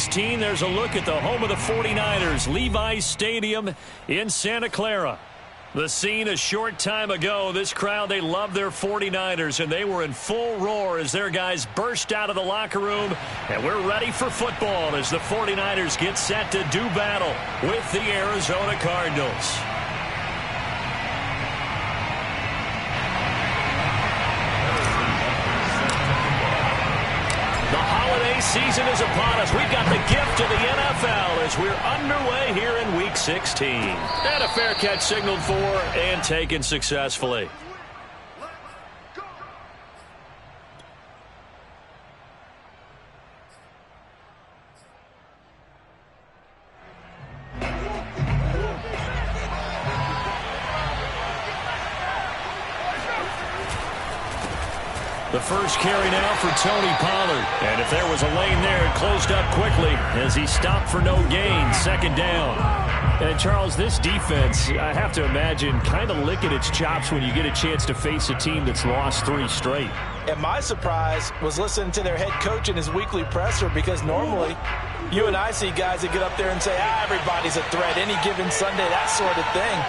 16, there's a look at the home of the 49ers, Levi's Stadium in Santa Clara. The scene a short time ago, this crowd, they love their 49ers, and they were in full roar as their guys burst out of the locker room. And we're ready for football as the 49ers get set to do battle with the Arizona Cardinals. The holiday season is upon us. We've got the gift of the NFL as we're underway here in Week 16. And a fair catch signaled for and taken successfully. The first carry now for Tony Pollard. And if there was a lane there, it closed up quickly as he stopped for no gain. Second down. And, Charles, this defense, I have to imagine, kind of licking its chops when you get a chance to face a team that's lost 3 straight. And my surprise was listening to their head coach in his weekly presser, because normally you and I see guys that get up there and say, everybody's a threat any given Sunday, that sort of thing.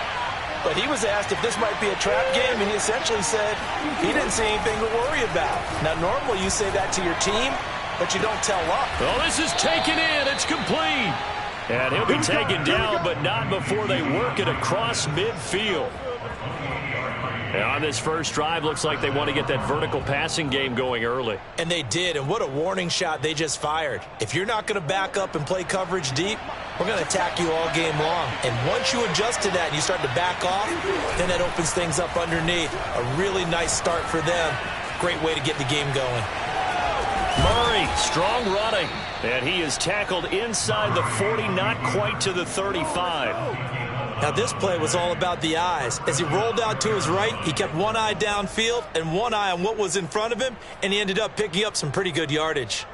But he was asked if this might be a trap game, and he essentially said he didn't see anything to worry about. Now, normally you say that to your team, but you don't tell up. Well, this is taken in. It's complete. And he'll be taken down, but not before they work it across midfield. And on this first drive, looks like they want to get that vertical passing game going early. And they did, and what a warning shot they just fired. If you're not going to back up and play coverage deep, we're going to attack you all game long. And once you adjust to that and you start to back off, then that opens things up underneath. A really nice start for them. Great way to get the game going. Murray, strong running. And he is tackled inside the 40, not quite to the 35. Now, this play was all about the eyes. As he rolled out to his right, he kept one eye downfield and one eye on what was in front of him, and he ended up picking up some pretty good yardage.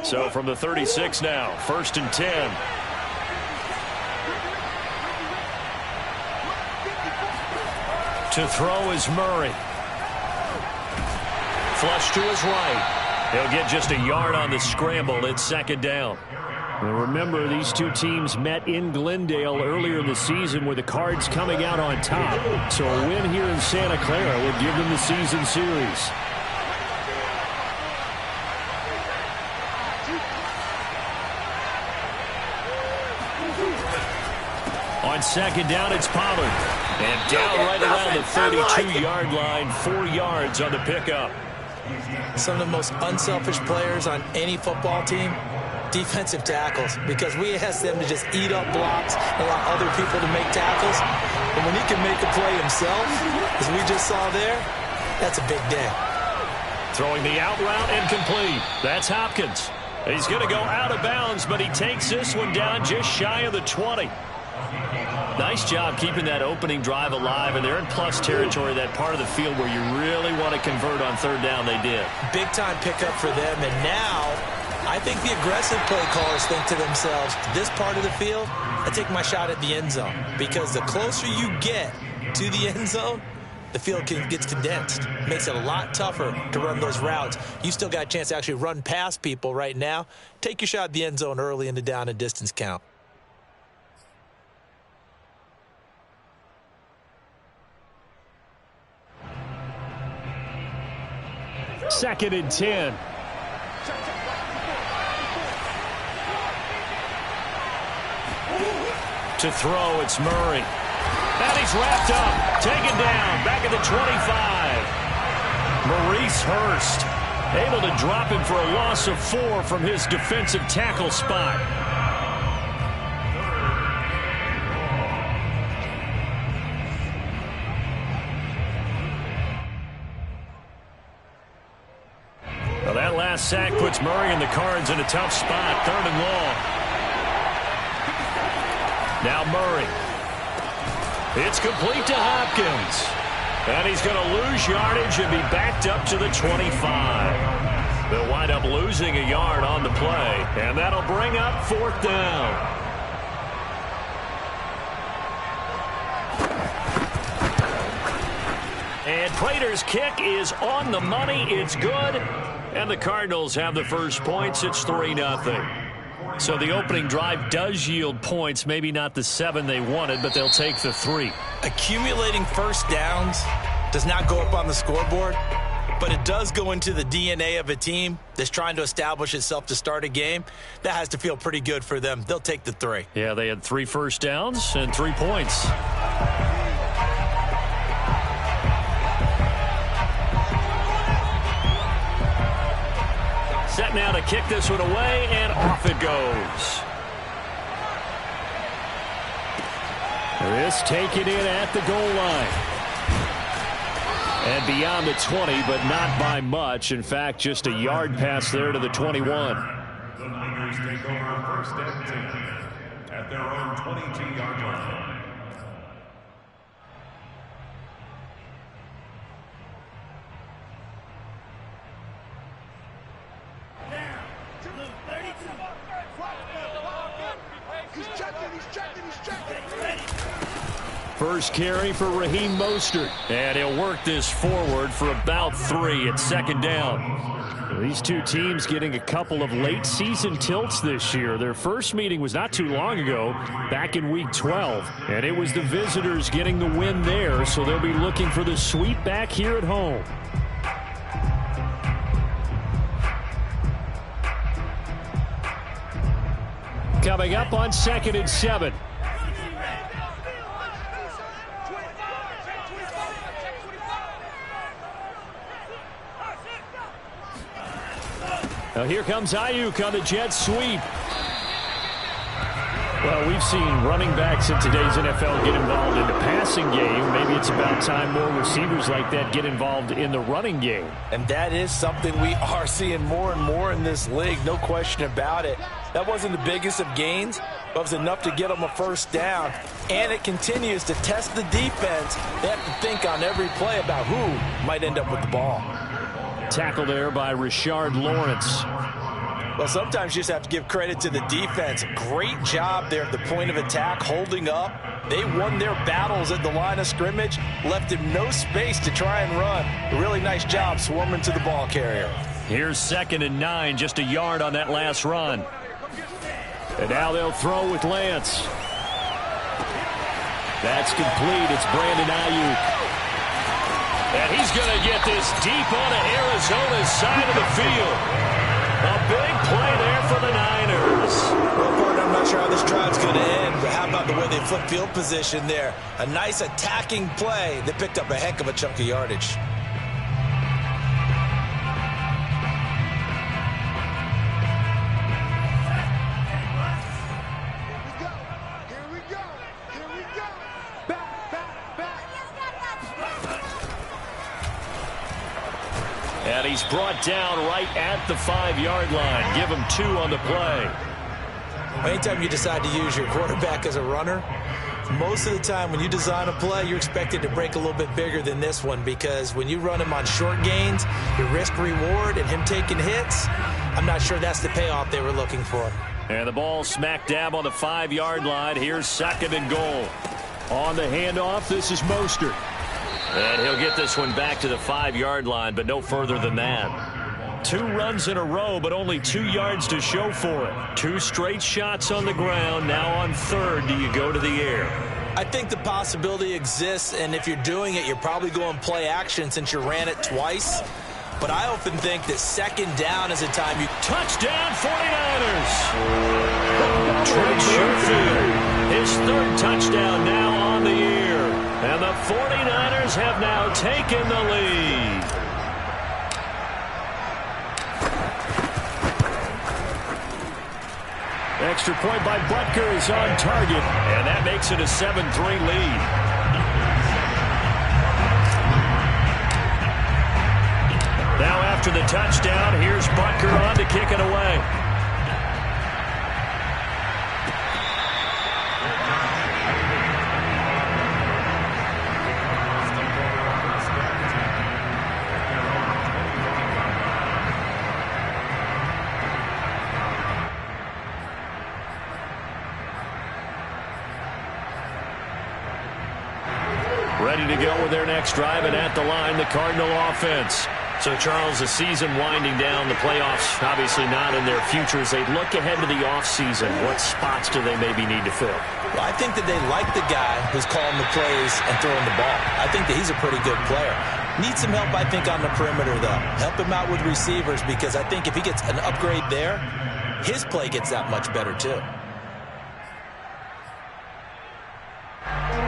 So from the 36 now, 1st and 10. To throw is Murray. Flush to his right. He'll get just a yard on the scramble. It's 2nd down. And remember, these two teams met in Glendale earlier in the season with the Cards coming out on top. So a win here in Santa Clara would give them the season series. On 2nd down, it's Pollard. And down right around the 32-yard line, 4 yards on the pickup. Some of the most unselfish players on any football team, defensive tackles, because we ask them to just eat up blocks and allow other people to make tackles. But when he can make a play himself, as we just saw there, that's a big day. Throwing the out route and complete. That's Hopkins. He's going to go out of bounds, but he takes this one down just shy of the 20. Nice job keeping that opening drive alive, and they're in plus territory, that part of the field where you really want to convert on 3rd down. They did. Big-time pickup for them, and now I think the aggressive play callers think to themselves, this part of the field, I take my shot at the end zone, because the closer you get to the end zone, the field gets condensed. Makes it a lot tougher to run those routes. You still got a chance to actually run past people right now. Take your shot at the end zone early in the down and distance count. 2nd and 10. To throw, it's Murray. And he's wrapped up. Taken down. Back at the 25. Maurice Hurst able to drop him for a loss of 4 from his defensive tackle spot. Well, that last sack puts Murray and the Cards in a tough spot. 3rd and long. Now Murray. It's complete to Hopkins. And he's going to lose yardage and be backed up to the 25. They'll wind up losing a yard on the play. And that'll bring up 4th down. And Prater's kick is on the money. It's good. And the Cardinals have the first points. It's 3-0. So the opening drive does yield points, maybe not the 7 they wanted, but they'll take the 3. Accumulating first downs does not go up on the scoreboard, but it does go into the DNA of a team that's trying to establish itself to start a game. That has to feel pretty good for them. They'll take the 3. Yeah, they had 3 first downs and 3 points. Set now to kick this one away, and off it goes. This taken in at the goal line. And beyond the 20, but not by much. In fact, just a yard pass there to the 21. The Niners take over first and 10 at their own 22-yard line. First carry for Raheem Mostert. And he'll work this forward for about 3 at second down. These two teams getting a couple of late season tilts this year. Their first meeting was not too long ago, back in week 12. And it was the visitors getting the win there, so they'll be looking for the sweep back here at home. Coming up on 2nd and 7. Now here comes Ayuk on the jet sweep. Well, we've seen running backs in today's NFL get involved in the passing game. Maybe it's about time more receivers like that get involved in the running game. And that is something we are seeing more and more in this league, no question about it. That wasn't the biggest of gains, but it was enough to get them a first down. And it continues to test the defense. They have to think on every play about who might end up with the ball. Tackle there by Rashard Lawrence. Well, sometimes you just have to give credit to the defense. Great job there at the point of attack, holding up. They won their battles at the line of scrimmage, left him no space to try and run. A really nice job swarming to the ball carrier. Here's 2nd and 9, just a yard on that last run. And now they'll throw with Lance. That's complete. It's Brandon Ayuk. And he's going to get this deep onto Arizona's side of the field. A big play there for the Niners. Well, partner, I'm not sure how this drive's going to end, but how about the way they flip field position there? A nice attacking play that picked up a heck of a chunk of yardage. And he's brought down right at the 5-yard line. Give him 2 on the play. Anytime you decide to use your quarterback as a runner, most of the time when you design a play, you're expected to break a little bit bigger than this one, because when you run him on short gains, your risk-reward and him taking hits, I'm not sure that's the payoff they were looking for. And the ball smack dab on the 5-yard line. Here's 2nd and goal. On the handoff, this is Mostert. And he'll get this one back to the 5-yard line, but no further than that. 2 runs in a row, but only 2 yards to show for it. 2 straight shots on the ground. Now on 3rd, do you go to the air? I think the possibility exists, and if you're doing it, you're probably going play action since you ran it twice. But I often think that 2nd down is a time you... Touchdown, 49ers! Trent Sherfield, his 3rd touchdown now on the year. And the 49ers have now taken the lead. Extra point by Butker is on target, and that makes it a 7-3 lead. Now after the touchdown, here's Butker on to kick it away. Ready to go with their next drive, and at the line, the Cardinal offense. So, Charles, the season winding down, the playoffs obviously not in their future. As they look ahead to the offseason, what spots do they maybe need to fill? Well, I think that they like the guy who's calling the plays and throwing the ball. I think that he's a pretty good player. Needs some help, I think, on the perimeter, though. Help him out with receivers, because I think if he gets an upgrade there, his play gets that much better, too.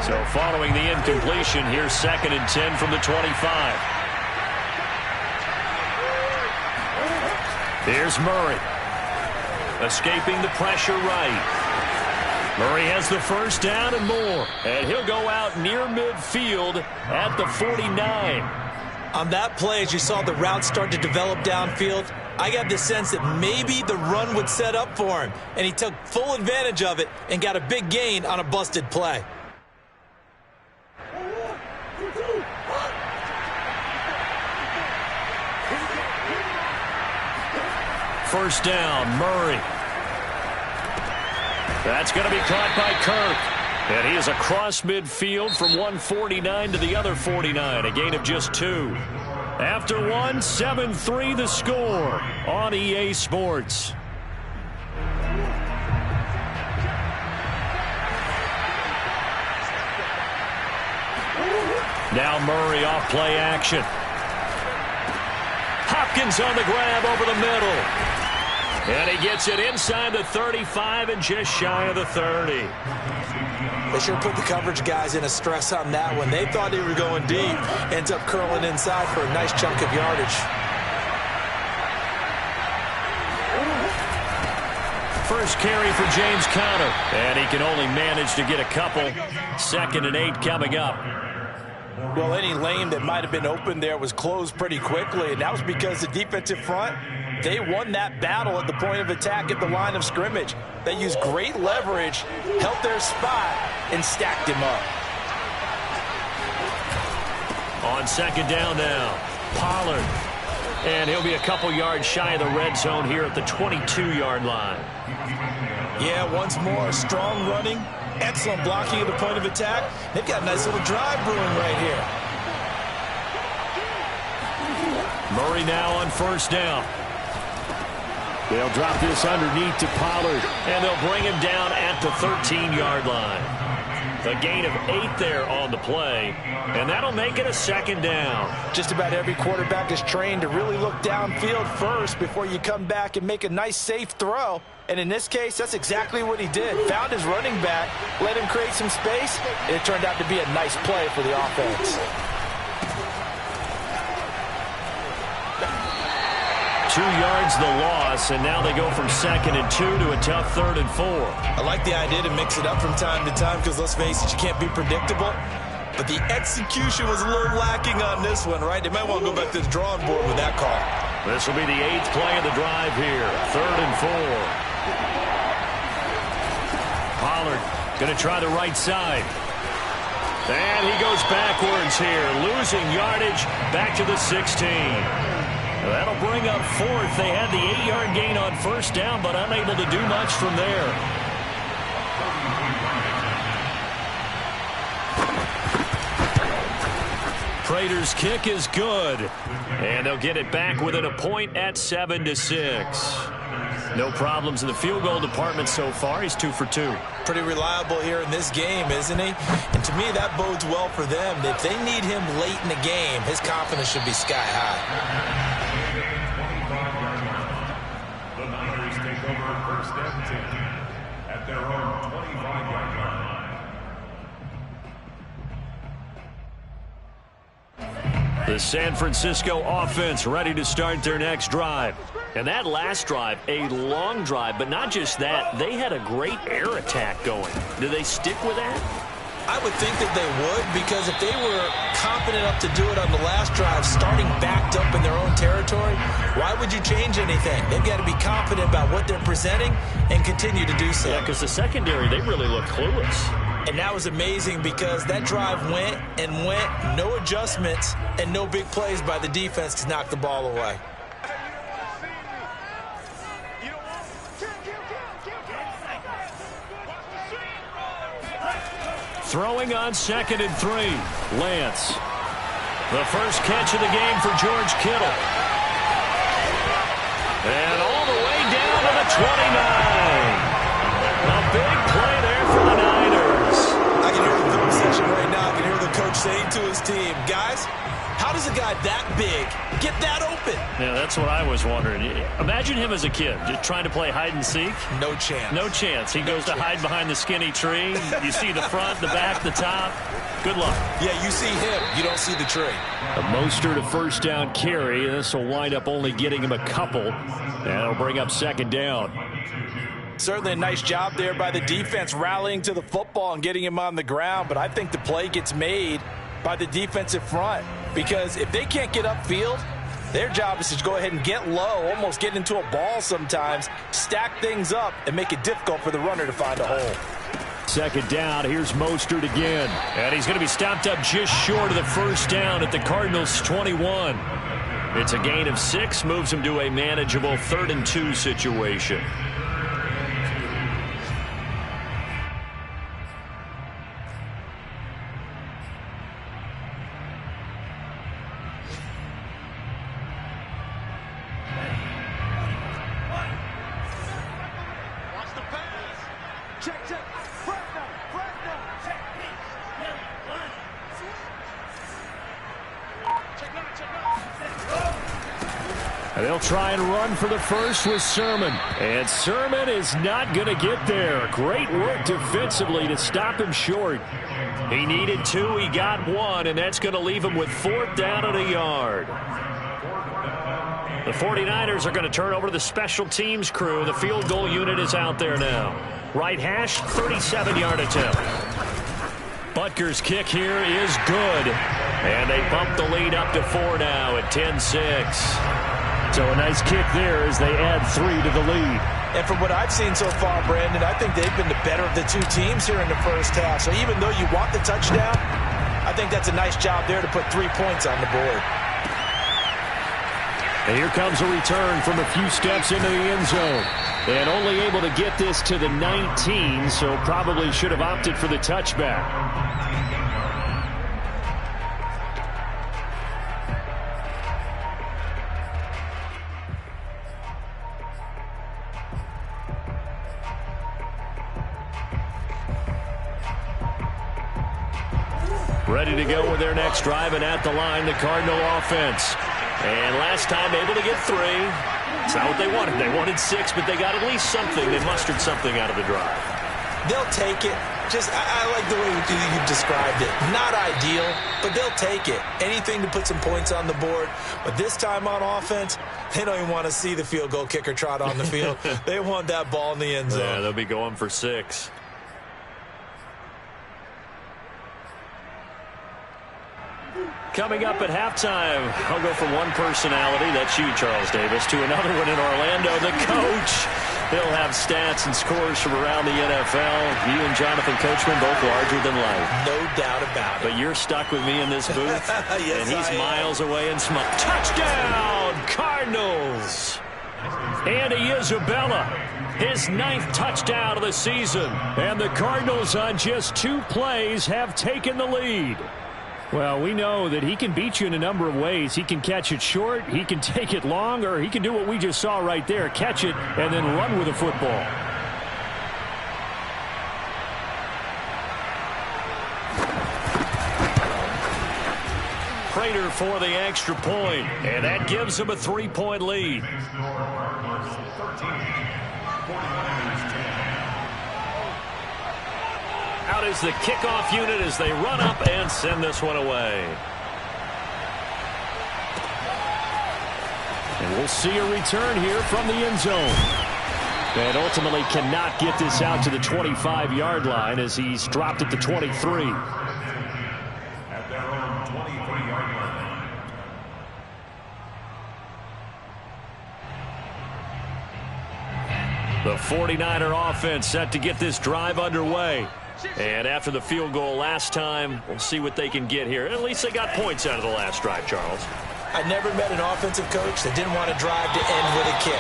So following the incompletion, here's 2nd and 10 from the 25. Here's Murray. Escaping the pressure right. Murray has the first down and more. And he'll go out near midfield at the 49. On that play, as you saw the route start to develop downfield, I got the sense that maybe the run would set up for him. And he took full advantage of it and got a big gain on a busted play. First down, Murray. That's going to be caught by Kirk. And he is across midfield from 149 to the other 49, a gain of just 2. After 1, 7-3 the score on EA Sports. Now Murray off play action. Hopkins on the grab over the middle. And he gets it inside the 35 and just shy of the 30. They sure put the coverage guys in a stress on that one. They thought they were going deep. Ends up curling inside for a nice chunk of yardage. First carry for James Conner. And he can only manage to get a couple. 2nd and 8 coming up. Well, any lane that might have been open there was closed pretty quickly, and that was because the defensive front, they won that battle at the point of attack at the line of scrimmage. They used great leverage, held their spot, and stacked him up. On 2nd down now, Pollard. And he'll be a couple yards shy of the red zone here at the 22-yard line. Yeah, once more, strong running. Excellent blocking at the point of attack. They've got a nice little drive brewing right here. Murray now on first down. They'll drop this underneath to Pollard, and they'll bring him down at the 13-yard line. A gain of 8 there on the play, and that'll make it a 2nd down. Just about every quarterback is trained to really look downfield first before you come back and make a nice, safe throw. And in this case, that's exactly what he did. Found his running back, let him create some space, and it turned out to be a nice play for the offense. 2 yards the loss, and now they go from 2nd and 2 to a tough 3rd and 4. I like the idea to mix it up from time to time because, let's face it, you can't be predictable. But the execution was a little lacking on this one, right? They might want to go back to the drawing board with that call. This will be the 8th play of the drive here, 3rd and 4. Pollard going to try the right side. And he goes backwards here, losing yardage back to the 16. That'll bring up 4th. They had the 8-yard gain on first down, but unable to do much from there. Prater's kick is good. And they'll get it back within a point at 7-6. No problems in the field goal department so far. He's 2 for 2. Pretty reliable here in this game, isn't he? And to me, that bodes well for them. If they need him late in the game, his confidence should be sky high. The Niners take over 1st and 10 at their own 25-yard line. The San Francisco offense ready to start their next drive. And that last drive, a long drive, but not just that, they had a great air attack going. Do they stick with that? I would think that they would, because if they were confident enough to do it on the last drive, starting backed up in their own territory, why would you change anything? They've got to be confident about what they're presenting and continue to do so. Yeah, because the secondary, they really looked clueless. And that was amazing because that drive went and went, no adjustments, and no big plays by the defense to knock the ball away. Throwing on 2nd and 3, Lance. The first catch of the game for George Kittle. And all the way down to the 29. A big play there for the Niners. I can hear the film session right now. I can hear the coach saying to his team, guys, how does a guy that big get that open? Yeah, that's what I was wondering. Imagine him as a kid, just trying to play hide and seek. No chance. No chance. He goes to hide behind the skinny tree. You see the front, the back, the top. Good luck. Yeah, you see him. You don't see the tree. A Mostert to first down carry. This will wind up only getting him a couple. And it'll bring up second down. Certainly a nice job there by the defense rallying to the football and getting him on the ground. But I think the play gets made by the defensive front. Because if they can't get upfield, their job is to go ahead and get low, almost get into a ball sometimes, stack things up, and make it difficult for the runner to find a hole. Second down, here's Mostert again. And he's going to be stopped up just short of the first down at the Cardinals' 21. It's a gain of 6, moves him to a manageable 3rd and 2 situation. They'll try and run for the first with Sermon. And Sermon is not going to get there. Great work defensively to stop him short. He needed 2, he got 1, and that's going to leave him with 4th down and a yard. The 49ers are going to turn over to the special teams crew. The field goal unit is out there now. Right hash, 37-yard attempt. Butker's kick here is good. And they bump the lead up to 4 now at 10-6. So a nice kick there as they add 3 to the lead. And from what I've seen so far, Brandon, I think they've been the better of the 2 teams here in the first half. So even though you want the touchdown, I think that's a nice job there to put 3 points on the board. And here comes a return from a few steps into the end zone. And only able to get this to the 19, so probably should have opted for the touchback. Ready to go with their next drive, and at the line, the Cardinal offense. And last time able to get 3. It's not what they wanted. They wanted 6, but they got at least something. They mustered something out of the drive. They'll take it. I like the way you described it. Not ideal, but they'll take it. Anything to put some points on the board. But this time on offense, they don't even want to see the field goal kicker trot on the field. They want that ball in the end zone. Yeah, they'll be going for 6. Coming up at halftime, I'll go from one personality, that's you, Charles Davis, to another one in Orlando, the coach. He'll have stats and scores from around the NFL. You and Jonathan Coachman, both larger than life. No doubt about it. But you're stuck with me in this booth, yes, and he's miles away and small. Touchdown, Cardinals! Andy Isabella, his 9th touchdown of the season. And the Cardinals on just 2 plays have taken the lead. Well, we know that he can beat you in a number of ways. He can catch it short, he can take it long, or he can do what we just saw right there, catch it and then run with the football. Prater for the extra point, and that gives him a 3-point lead. Out is the kickoff unit as they run up and send this one away. And we'll see a return here from the end zone. And ultimately cannot get this out to the 25-yard line as he's dropped at the 23. At their own 23-yard line. The 49er offense set to get this drive underway. And after the field goal last time, we'll see what they can get here. At least they got points out of the last drive, Charles. I never met an offensive coach that didn't want to drive to end with a kick.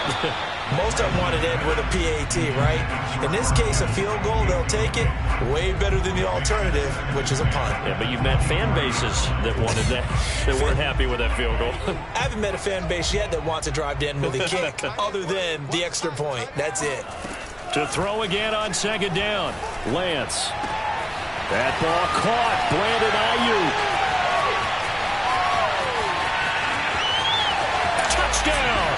Most of them want it end with a PAT, right? In this case, a field goal, they'll take it. Way better than the alternative, which is a punt. Yeah, but you've met fan bases that wanted that, that weren't happy with that field goal. I haven't met a fan base yet that wants to drive to end with a kick, other than the extra point. That's it. To throw again on second down. Lance. That ball caught. Brandon Ayuk. Touchdown.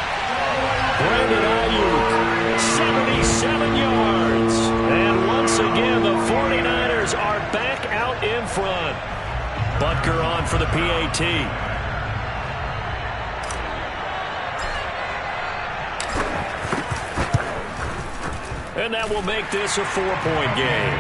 Brandon Ayuk. 77 yards. And once again, the 49ers are back out in front. Butker on for the PAT. And that will make this a 4-point game.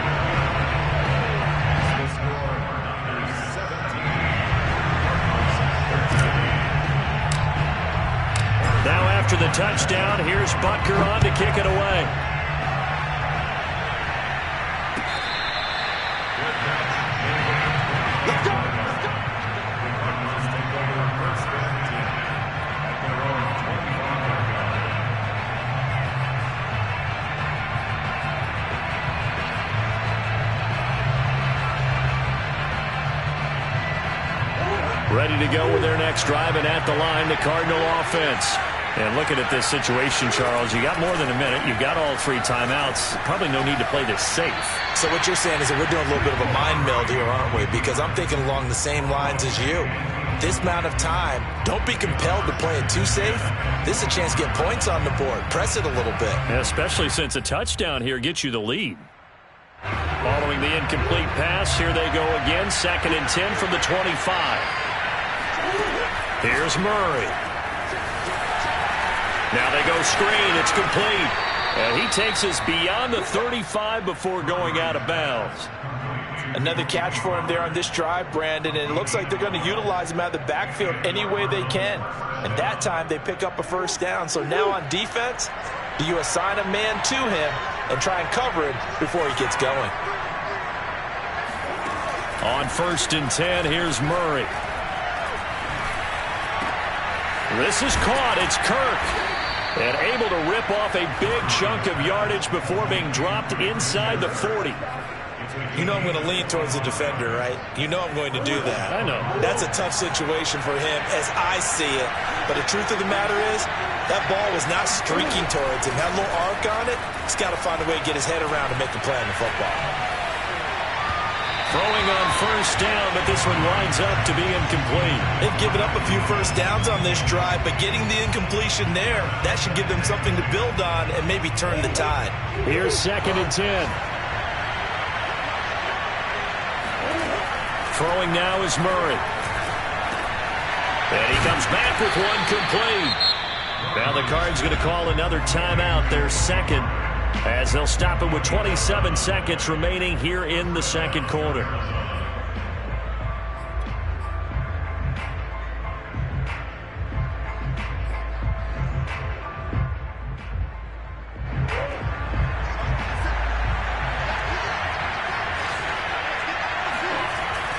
Now after the touchdown, here's Butker on to kick it away. Ready to go with their next drive, and at the line, the Cardinal offense. And looking at this situation, Charles, you got more than a minute. You've got all 3 timeouts. Probably no need to play this safe. So what you're saying is that we're doing a little bit of a mind meld here, aren't we? Because I'm thinking along the same lines as you. This amount of time, don't be compelled to play it too safe. This is a chance to get points on the board. Press it a little bit. Yeah, especially since a touchdown here gets you the lead. Following the incomplete pass, here they go again. 2nd and 10 from the 25. Here's Murray. Now they go screen. It's complete. And he takes us beyond the 35 before going out of bounds. Another catch for him there on this drive, Brandon, and it looks like they're going to utilize him out of the backfield any way they can. And that time they pick up a first down. So now on defense, do you assign a man to him and try and cover him before he gets going? On 1st and 10, here's Murray. This is caught. It's Kirk. And able to rip off a big chunk of yardage before being dropped inside the 40. You know I'm going to lean towards the defender, right? You know I'm going to do that. I know. That's a tough situation for him as I see it. But the truth of the matter is, that ball was not streaking towards him. That little arc on it, he's got to find a way to get his head around and make a play on the football. Throwing on 1st down, but this one winds up to be incomplete. They've given up a few first downs on this drive, but getting the incompletion there, that should give them something to build on and maybe turn the tide. Here's 2nd and 10. Throwing now is Murray. And he comes back with one complete. Now the Cards going to call another timeout, their 2nd, as they'll stop it with 27 seconds remaining here in the 2nd quarter.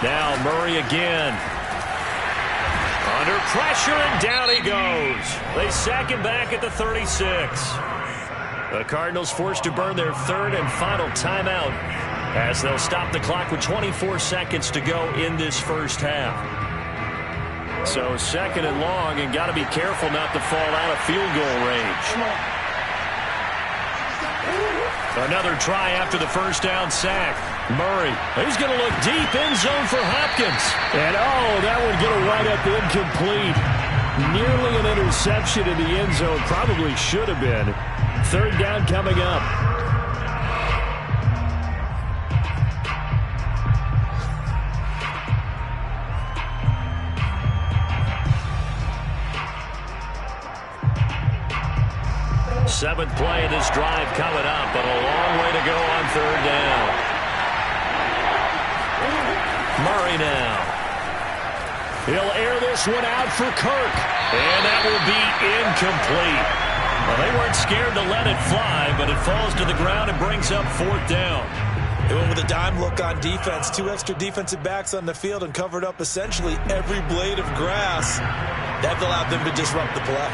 Now Murray again. Under pressure, and down he goes. They sack him back at the 36. The Cardinals forced to burn their 3rd and final timeout as they'll stop the clock with 24 seconds to go in this first half. So 2nd and long, and got to be careful not to fall out of field goal range. Another try after the first down sack. Murray, he's going to look deep, end zone for Hopkins. And that one going to wind up incomplete. Nearly an interception in the end zone. Probably should have been. 3rd down coming up. Seventh play of this drive coming up, but a long way to go on 3rd down. Murray now. He'll air this one out for Kirk. And that will be incomplete. Well, they weren't scared to let it fly, but it falls to the ground and brings up 4th down. They went with a dime look on defense. 2 extra defensive backs on the field and covered up essentially every blade of grass. That allowed them to disrupt the play.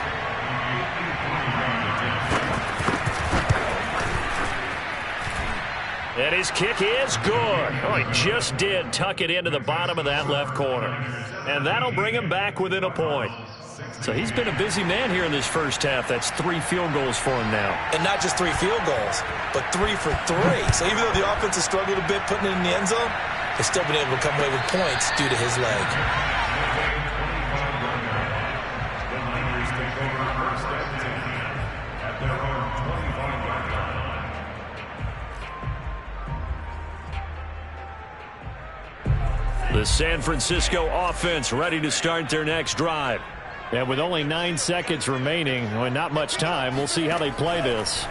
And his kick is good. Oh, he just did tuck it into the bottom of that left corner. And that'll bring him back within a point. So he's been a busy man here in this first half. That's 3 field goals for him now. And not just 3 field goals, but 3 for 3. So even though the offense has struggled a bit putting it in the end zone, they've still been able to come away with points due to his leg. The San Francisco offense ready to start their next drive. And with only 9 seconds remaining, and not much time, we'll see how they play this.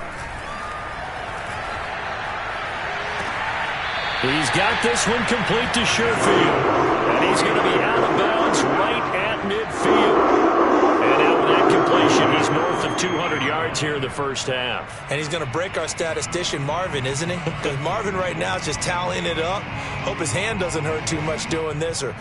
He's got this one complete to Sherfield. And he's going to be out of bounds right at midfield. And out with that completion, he's north of 200 yards here in the first half. And he's going to break our statistician Marvin, isn't he? Because Marvin right now is just tallying it up. Hope his hand doesn't hurt too much doing this or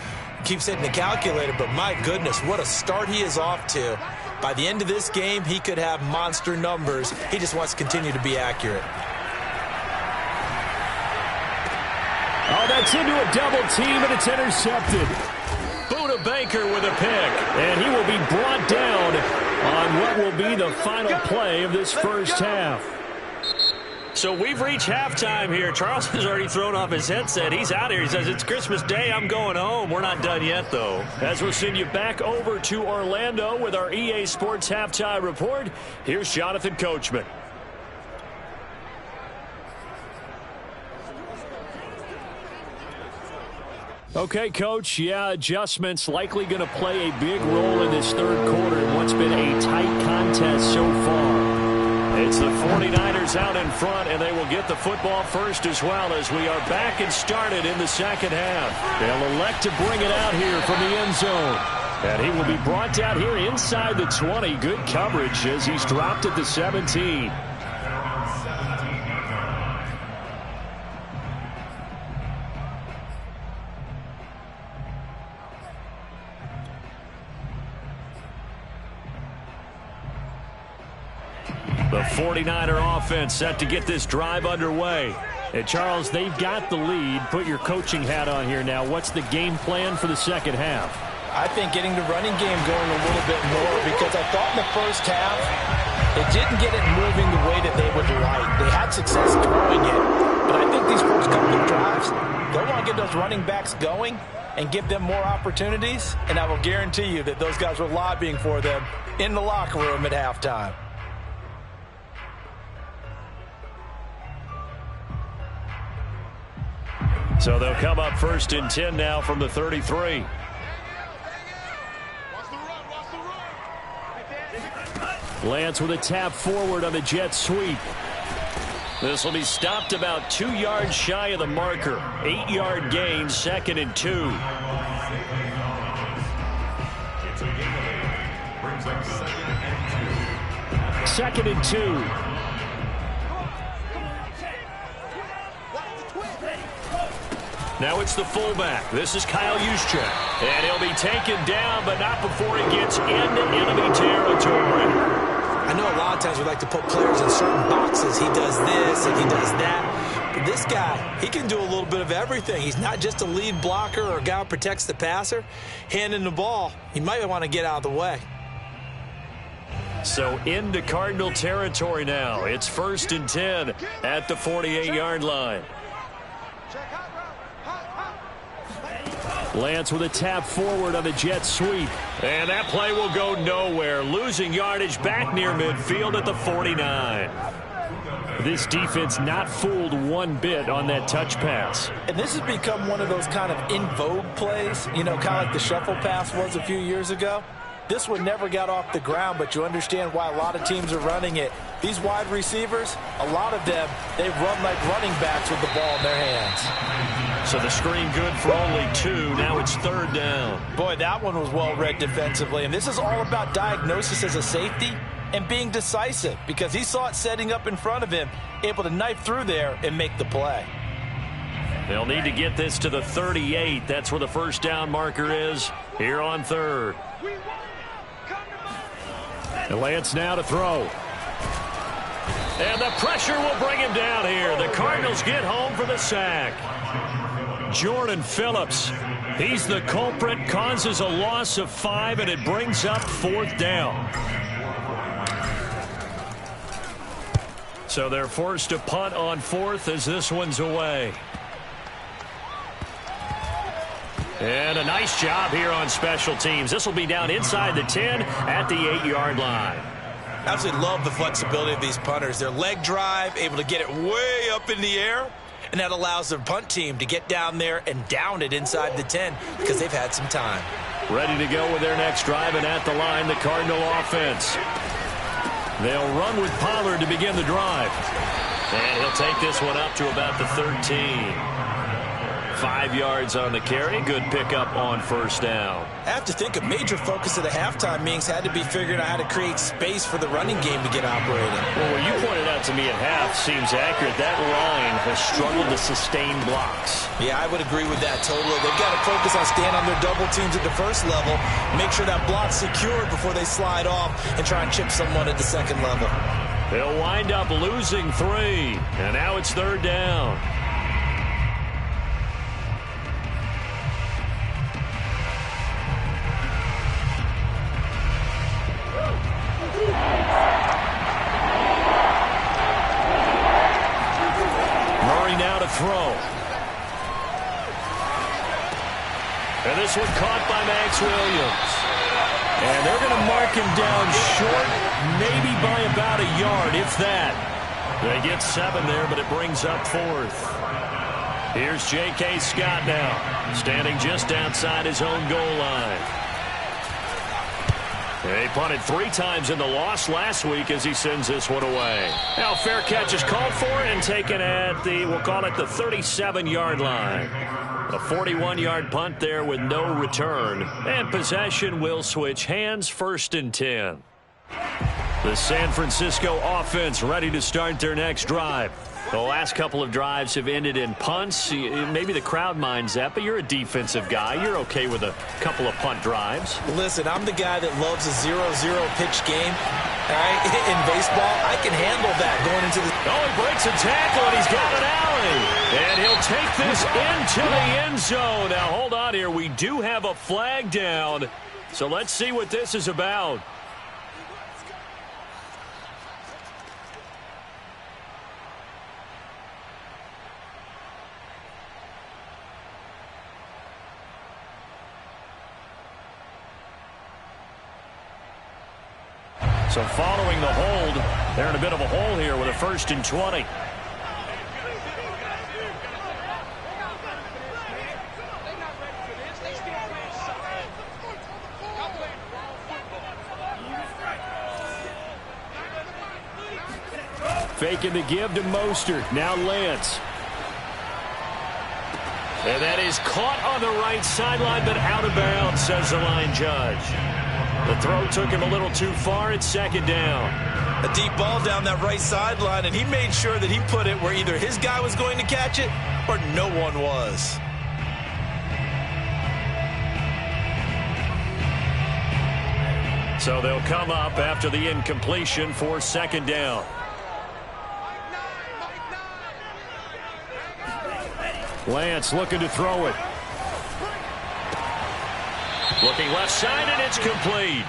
keeps hitting the calculator. But my goodness, what a start he is off to. By the end of this game, he could have monster numbers. He just wants to continue to be accurate. Oh, that's into a double team, and it's intercepted. Buda Baker with a pick, and he will be brought down on what will be the final play of this first half. So we've reached halftime here. Charles has already thrown off his headset. He's out here. He says, it's Christmas Day. I'm going home. We're not done yet, though. As we'll send you back over to Orlando with our EA Sports Halftime Report, here's Jonathan Coachman. Okay, Coach, adjustments likely going to play a big role in this third quarter in what's been a tight contest so far. It's the 49ers out in front, and they will get the football first as well as we are back and started in the second half. They'll elect to bring it out here from the end zone. And he will be brought down here inside the 20. Good coverage as he's dropped at the 17. The 49er offense set to get this drive underway. And, Charles, they've got the lead. Put your coaching hat on here now. What's the game plan for the second half? I think getting the running game going a little bit more because I thought in the first half it didn't get it moving the way that they would like. They had success throwing it. But I think these first couple of drives, they'll want to get those running backs going and give them more opportunities. And I will guarantee you that those guys were lobbying for them in the locker room at halftime. So they'll come up 1st and 10 now from the 33. Lance with a tap forward on the jet sweep. This will be stopped about 2 yards shy of the marker. 8-yard gain, 2nd and 2. Second and 2. Now it's the fullback. This is Kyle Juszczyk. And he'll be taken down, but not before he gets into enemy territory. I know a lot of times we like to put players in certain boxes. He does this and he does that. But this guy, he can do a little bit of everything. He's not just a lead blocker or a guy who protects the passer. Handing the ball, he might want to get out of the way. So into Cardinal territory now. It's 1st and 10 at the 48-yard line. Lance with a tap forward on the jet sweep. And that play will go nowhere. Losing yardage back near midfield at the 49. This defense not fooled one bit on that touch pass. And this has become one of those kind of in vogue plays, you know, kind of like the shuffle pass was a few years ago. This one never got off the ground, but you understand why a lot of teams are running it. These wide receivers, a lot of them, they run like running backs with the ball in their hands. So the screen good for only 2. Now it's 3rd down. Boy, that one was well read defensively. And this is all about diagnosis as a safety and being decisive because he saw it setting up in front of him, able to knife through there and make the play. They'll need to get this to the 38. That's where the first down marker is here on 3rd. And Lance now to throw. And the pressure will bring him down here. The Cardinals Eagles get home for the sack. Jordan Phillips, he's the culprit, causes a loss of 5, and it brings up 4th down. So they're forced to punt on 4th as this one's away. And a nice job here on special teams. This will be down inside the 10 at the 8-yard line. Absolutely love the flexibility of these punters. Their leg drive, able to get it way up in the air, and that allows their punt team to get down there and down it inside the 10 because they've had some time. Ready to go with their next drive, and at the line, the Cardinal offense. They'll run with Pollard to begin the drive. And he'll take this one up to about the 13. 5 yards on the carry. Good pickup on 1st down. I have to think a major focus of the halftime meetings had to be figuring out how to create space for the running game to get operating. Well, what you pointed out to me at half seems accurate. That line has struggled to sustain blocks. Yeah, I would agree with that totally. They've got to focus on staying on their double teams at the first level, make sure that block's secured before they slide off and try and chip someone at the second level. They'll wind up losing 3, and now it's 3rd down. Throw. And this one caught by Max Williams. And they're going to mark him down short, maybe by about a yard, if that. They get 7 there, but it brings up 4th. Here's J.K. Scott now, standing just outside his own goal line. He punted 3 times in the loss last week as he sends this one away. Now fair catch is called for and taken at the, we'll call it the 37-yard line. A 41-yard punt there with no return. And possession will switch hands, 1st and 10. The San Francisco offense ready to start their next drive. The last couple of drives have ended in punts. Maybe the crowd minds that, but you're a defensive guy. You're okay with a couple of punt drives. Listen, I'm the guy that loves a 0-0 pitch game. All right? In baseball, I can handle that going into the... Oh, he breaks a tackle, and he's got an alley. And he'll take this into the end zone. Now, hold on here. We do have a flag down. So let's see what this is about. So following the hold, they're in a bit of a hole here with a 1st and 20. Faking the give to Mostert. Now Lance. And that is caught on the right sideline, but out of bounds, says the line judge. The throw took him a little too far. It's 2nd down. A deep ball down that right sideline, and he made sure that he put it where either his guy was going to catch it or no one was. So they'll come up after the incompletion for 2nd down. Lance looking to throw it. Looking left side, and it's complete.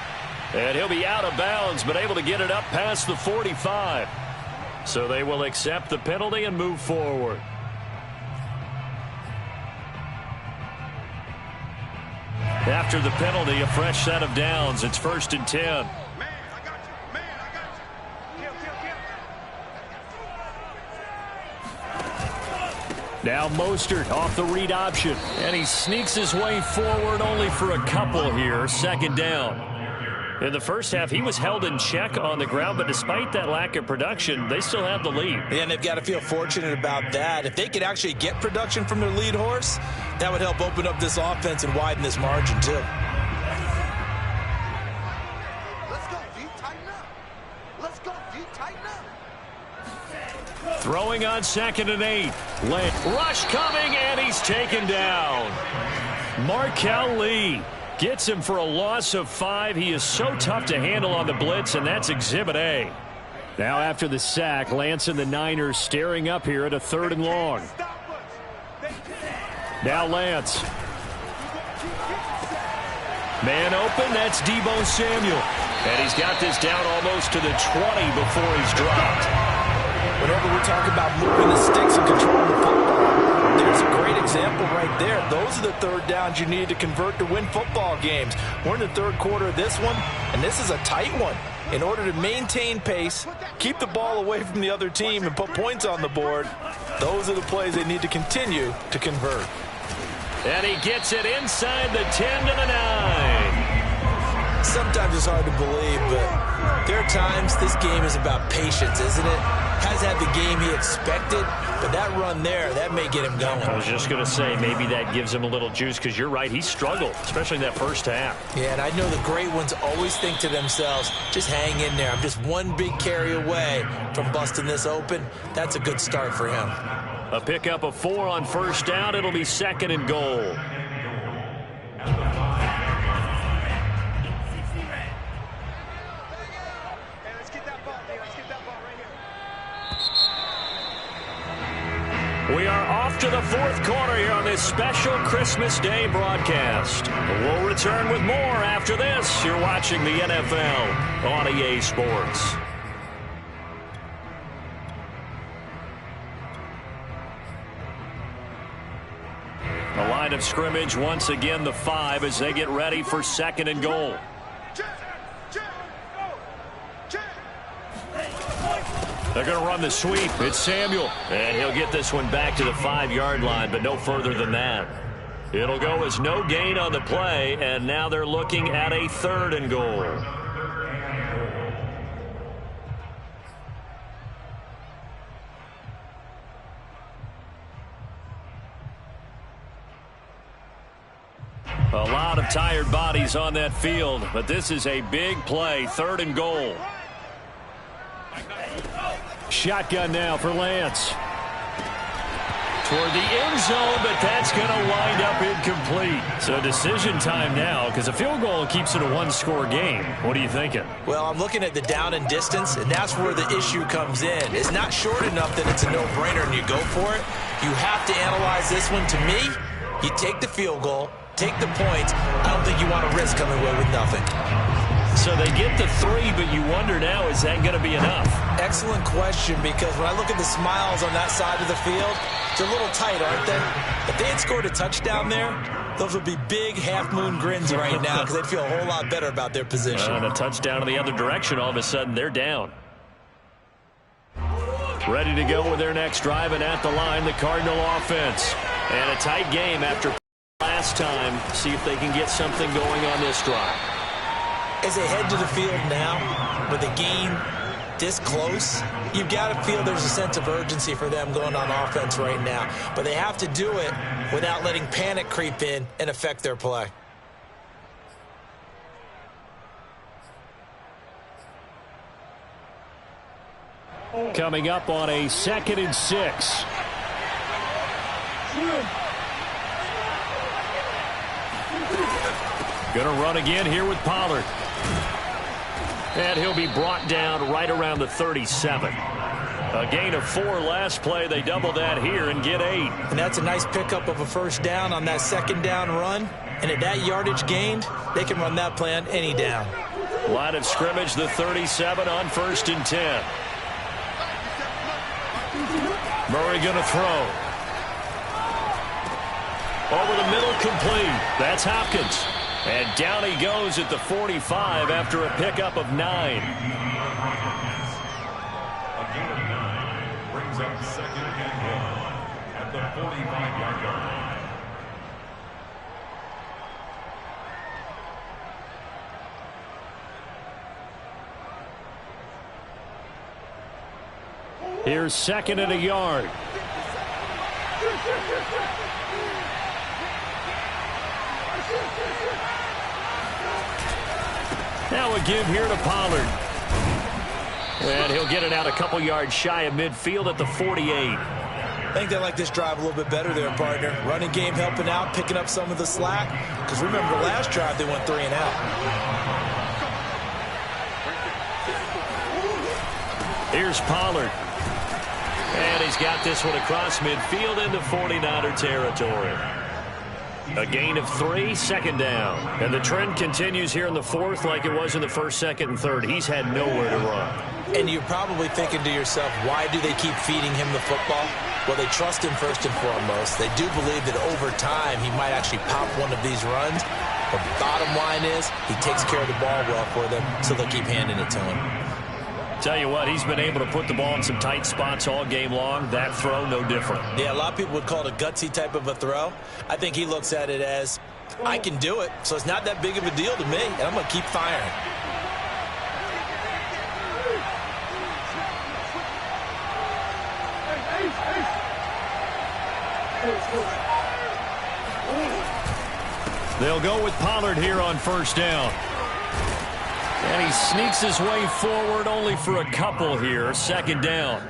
And he'll be out of bounds, but able to get it up past the 45. So they will accept the penalty and move forward. After the penalty, a fresh set of downs. It's 1st and 10. Now Mostert off the read option. And he sneaks his way forward only for a couple here. 2nd down. In the first half, he was held in check on the ground, but despite that lack of production, they still have the lead. And they've got to feel fortunate about that. If they could actually get production from their lead horse, that would help open up this offense and widen this margin, too. Let's go, D. Tighten up. Let's go, D. Tighten up. Throwing on 2nd and 8. Rush coming, and he's taken down. Markel Lee gets him for a loss of 5. He is so tough to handle on the blitz, and that's Exhibit A. Now after the sack, Lance and the Niners staring up here at a 3rd and long. Now Lance. Man open, that's Deebo Samuel. And he's got this down almost to the 20 before he's dropped. Whenever we're talking about moving the sticks and controlling the football, there's a great example right there. Those are the 3rd downs you need to convert to win football games. We're in the 3rd quarter of this one, and this is a tight one. In order to maintain pace, keep the ball away from the other team, and put points on the board, those are the plays they need to continue to convert. And he gets it inside the 10 to the 9. Sometimes it's hard to believe, but there are times this game is about patience, isn't it? Has had the game he expected, but that run there, that may get him going. I was just going to say, maybe that gives him a little juice, because you're right, he struggled, especially in that first half. Yeah, and I know the great ones always think to themselves, just hang in there. I'm just one big carry away from busting this open. That's a good start for him. A pickup of 4 on 1st down. It'll be 2nd and goal. We are off to the 4th quarter here on this special Christmas Day broadcast. We'll return with more after this. You're watching the NFL on EA Sports. The line of scrimmage once again the 5 as they get ready for 2nd and goal. They're going to run the sweep. It's Samuel. And he'll get this one back to the 5-yard line, but no further than that. It'll go as no gain on the play, and now they're looking at a 3rd and goal. A lot of tired bodies on that field, but this is a big play. 3rd and goal. Shotgun now for Lance. Toward the end zone, but that's going to wind up incomplete. So decision time now, because a field goal keeps it a 1-score game. What are you thinking? Well, I'm looking at the down and distance, and that's where the issue comes in. It's not short enough that it's a no-brainer and you go for it. You have to analyze this one. To me, you take the field goal, take the points. I don't think you want to risk coming away with nothing. So they get the 3, but you wonder now, is that going to be enough? Excellent question, because when I look at the smiles on that side of the field, it's a little tight, aren't they? If they had scored a touchdown there, those would be big half-moon grins right now, because they'd feel a whole lot better about their position. And a touchdown in the other direction, all of a sudden they're down. Ready to go with their next drive, and at the line, the Cardinal offense. And a tight game after last time. See if they can get something going on this drive. As they head to the field now, with a game this close, you've got to feel there's a sense of urgency for them going on offense right now. But they have to do it without letting panic creep in and affect their play. Coming up on a 2nd and 6. Going to run again here with Pollard. And he'll be brought down right around the 37. A gain of 4 last play. They double that here and get 8. And that's a nice pickup of a 1st down on that 2nd down run. And at that yardage gained, they can run that play on any down. Line of scrimmage, the 37 on 1st and 10. Murray going to throw. Over the middle, complete. That's Hopkins. And down he goes at the 45 after a pickup of 9. A gain of 9 brings up 2nd and 1 at the 45-yard line. Here's 2nd and a yard. Now a give here to Pollard. And he'll get it out a couple yards shy of midfield at the 48. I think they like this drive a little bit better there, partner. Running game helping out, picking up some of the slack. Because remember, the last drive they went 3 and out. Here's Pollard. And he's got this one across midfield into 49er territory. A gain of 3, second down. And the trend continues here in the fourth like it was in the first, second, and third. He's had nowhere to run. And you're probably thinking to yourself, why do they keep feeding him the football? Well, they trust him first and foremost. They do believe that over time he might actually pop one of these runs. But bottom line is he takes care of the ball well for them, so they'll keep handing it to him. Tell you what, he's been able to put the ball in some tight spots all game long. That throw, no different. Yeah, a lot of people would call it a gutsy type of a throw. I think he looks at it as, I can do it, so it's not that big of a deal to me, and I'm going to keep firing. They'll go with Pollard here on first down. And he sneaks his way forward only for a couple here. Second down.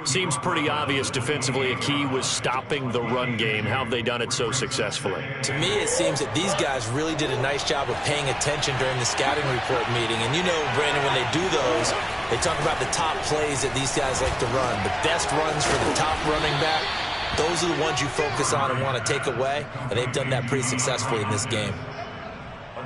Seems pretty obvious defensively a key was stopping the run game. How have they done it so successfully? To me, it seems that these guys really did a nice job of paying attention during the scouting report meeting. And you know, Brandon, when they do those, they talk about the top plays that these guys like to run. The best runs for the top running back, those are the ones you focus on and want to take away. And they've done that pretty successfully in this game.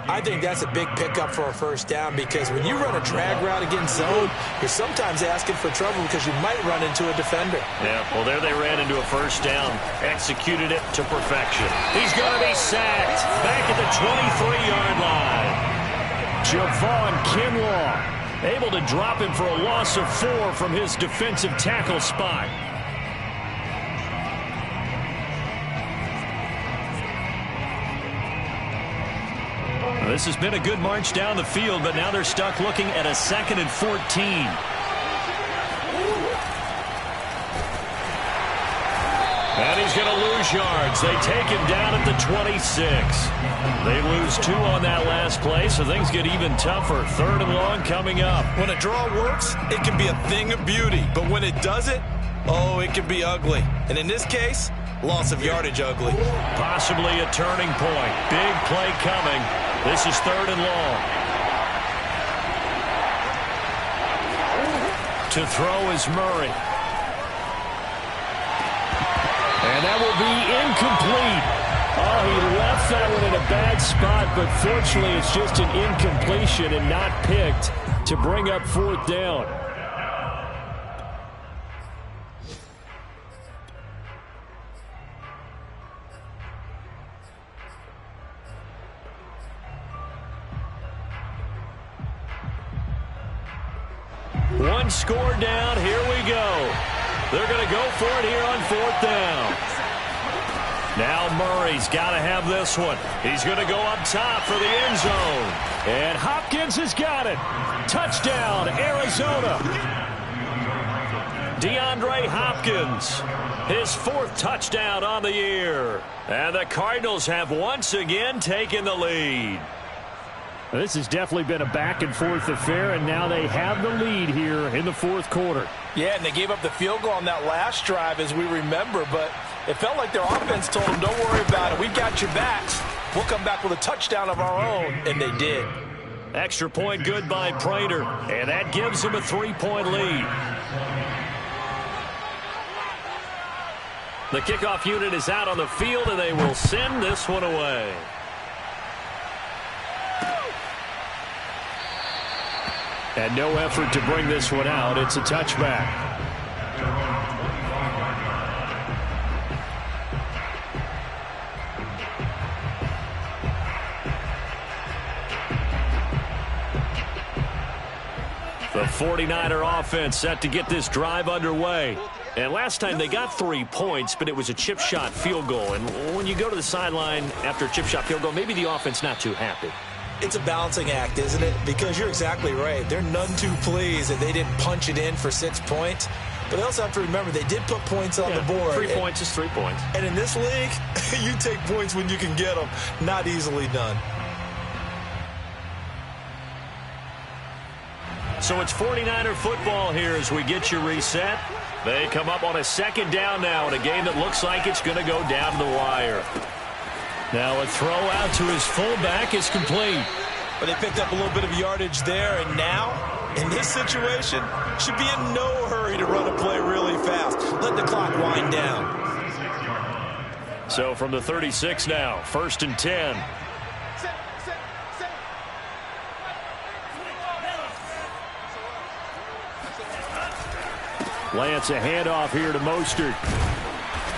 I think that's a big pickup for a first down because when you run a drag route against zone, you're sometimes asking for trouble because you might run into a defender. Yeah, well, there they ran into a first down. Executed it to perfection. He's going to be sacked back at the 23-yard line. Javon Kinlaw able to drop him for a loss of 4 from his defensive tackle spot. This has been a good march down the field, but now they're stuck looking at a 2nd and 14. And he's going to lose yards. They take him down at the 26. They lose 2 on that last play, so things get even tougher. 3rd and long coming up. When a draw works, it can be a thing of beauty. But when it doesn't, oh, it can be ugly. And in this case, loss of yardage ugly. Possibly a turning point. Big play coming. This is 3rd and long. To throw is Murray. And that will be incomplete. Oh, he left that one in a bad spot, but fortunately it's just an incompletion and not picked to bring up 4th down. One score down. Here we go. They're going to go for it here on 4th down. Now Murray's got to have this one. He's going to go up top for the end zone. And Hopkins has got it. Touchdown, Arizona. DeAndre Hopkins, his 4th touchdown on the year. And the Cardinals have once again taken the lead. This has definitely been a back-and-forth affair, and now they have the lead here in the 4th quarter. Yeah, and they gave up the field goal on that last drive, as we remember, but it felt like their offense told them, don't worry about it. We've got your backs. We'll come back with a touchdown of our own, and they did. Extra point good by Prater, and that gives them a 3-point lead. The kickoff unit is out on the field, and they will send this one away. And no effort to bring this one out. It's a touchback. The 49er offense set to get this drive underway. And last time they got 3 points, but it was a chip shot field goal. And when you go to the sideline after a chip shot field goal, maybe the offense not too happy. It's a balancing act, isn't it? Because you're exactly right. They're none too pleased that they didn't punch it in for 6 points. But they also have to remember they did put points on the board. 3 points is 3 points. And in this league, you take points when you can get them. Not easily done. So it's 49er football here as we get you reset. They come up on a 2nd down now in a game that looks like it's going to go down to the wire. Now a throw out to his fullback is complete. But they picked up a little bit of yardage there, and now In this situation, should be in no hurry to run a play really fast. Let the clock wind down. So from the 36 now, 1st and 10. Lance, a handoff here to Mostert.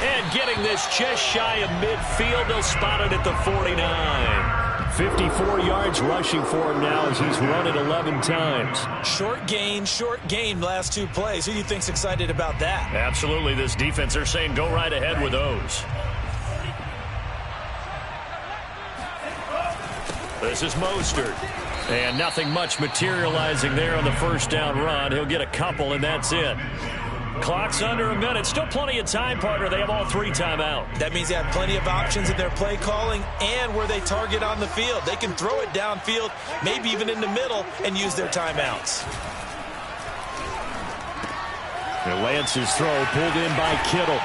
And getting this just shy of midfield. They'll spot it at the 49. 54 yards rushing for him now as he's run it 11 times. Short gain last 2 plays. Who do you think's excited about that? Absolutely. This defense, they're saying go right ahead with those. This is Mostert. And nothing much materializing there on the first down run. He'll get a couple, and that's it. Clock's under a minute. Still plenty of time, partner. They have all 3 timeout. That means they have plenty of options in their play calling and where they target on the field. They can throw it downfield, maybe even in the middle, and use their timeouts. And Lance's throw pulled in by Kittle.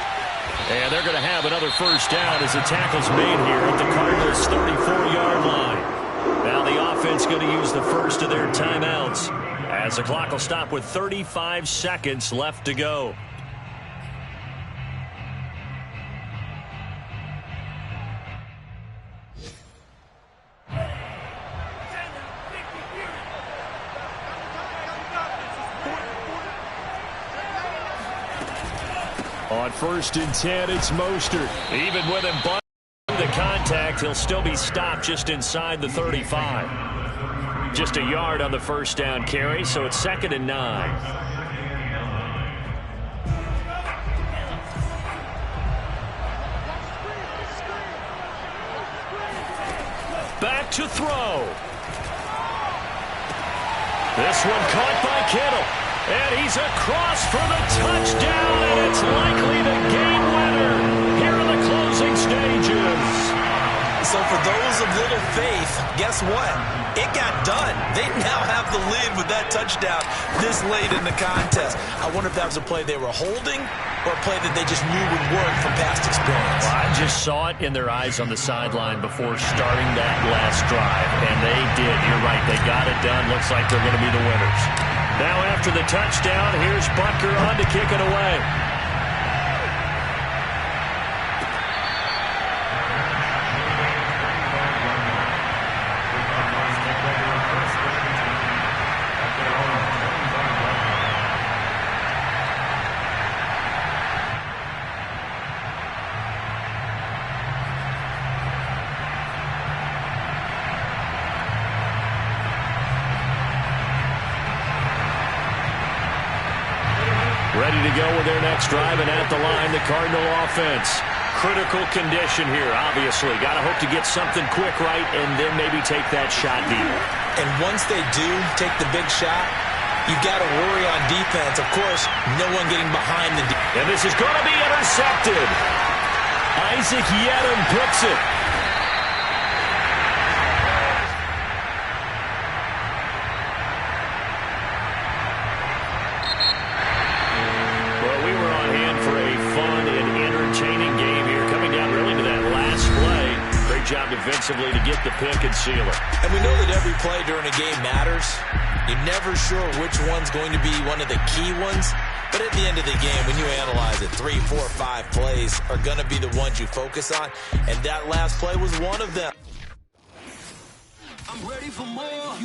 And they're going to have another first down as the tackle's made here at the Cardinals' 34-yard line. Now the offense going to use the first of their timeouts as the clock will stop with 35 seconds left to go. On 1st and 10, it's Mostert. Even with him the contact, he'll still be stopped just inside the 35. Just a yard on the first down carry, so it's 2nd and 9. Back to throw. This one caught by Kittle. And he's across for the touchdown, and it's likely the game winner here in the closing stages. So for those of little faith, guess what? It got done. They now have the lead with that touchdown this late in the contest. I wonder if that was a play they were holding or a play that they just knew would work from past experience. Well, I just saw it in their eyes on the sideline before starting that last drive, and they did. You're right. They got it done. Looks like they're going to be the winners. Now after the touchdown, here's Butker on to kick it away. Ready to go with their next drive, and at the line, the Cardinal offense. Critical condition here, obviously. Got to hope to get something quick right and then maybe take that shot deep. And once they do take the big shot, you've got to worry on defense. Of course, no one getting behind the defense. And this is going to be intercepted. Isaac Yedem picks it. Job defensively to get the pick and seal it. And we know that every play during a game matters. You're never sure which one's going to be one of the key ones. But at the end of the game, when you analyze it, 3, 4, 5 plays are going to be the ones you focus on. And that last play was one of them. I'm ready for more.